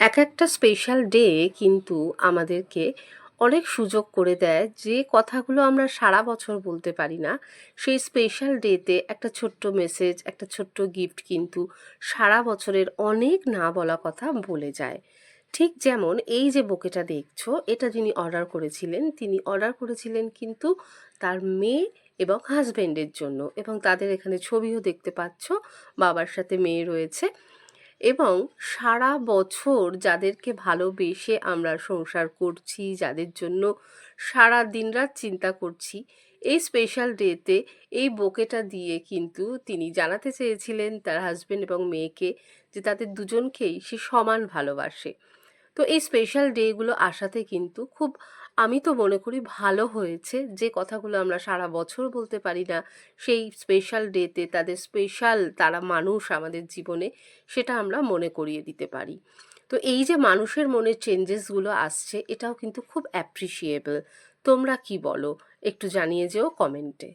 এক একটা special day কিন্তু আমাদেরকে অনেক সুযোগ করে দেয়, যে কথাগুলো আমরা সারা বছর বলতে পারি না, সেই স্পেশাল ডেতে একটা ছোট্ট মেসেজ, একটা ছোট্ট গিফট কিন্তু সারা বছরের অনেক না বলা কথা বলে যায়। ঠিক যেমন এই যে বোকেটা দেখছো, এটা যিনি অর্ডার করেছিলেন, তিনি অর্ডার করেছিলেন কিন্তু তার মেয়ে এবং হাজবেন্ডের জন্য, এবং তাদের এখানে ছবিও দেখতে পাচ্ছ, বাবার সাথে মেয়ে রয়েছে। এবং সারা বছর যাদেরকে ভালোবেসে আমরা সংসার করছি, যাদের জন্য সারা দিনরাত চিন্তা করছি, এই স্পেশাল ডেতে এই বোকেটা দিয়ে কিন্তু তিনি জানাতে চেয়েছিলেন তার হাজবেন্ড এবং মেয়েকে যে তাদের দুজনকেই সে সমান ভালোবাসে। তো এই স্পেশাল ডেগুলো আসাতে কিন্তু খুব, আমি তো মনে করি ভালো হয়েছে, যে কথাগুলো আমরা সারা বছর বলতে পারি না, সেই স্পেশাল ডেতে তাদের স্পেশাল তারা মানুষ আমাদের জীবনে, সেটা আমরা মনে করিয়ে দিতে পারি। তো এই যে মানুষের মনে চেঞ্জেসগুলো আসছে, এটাও কিন্তু খুব অ্যাপ্রিসিয়েবল। তোমরা কি বলো? একটু জানিয়ে যেও কমেন্টে।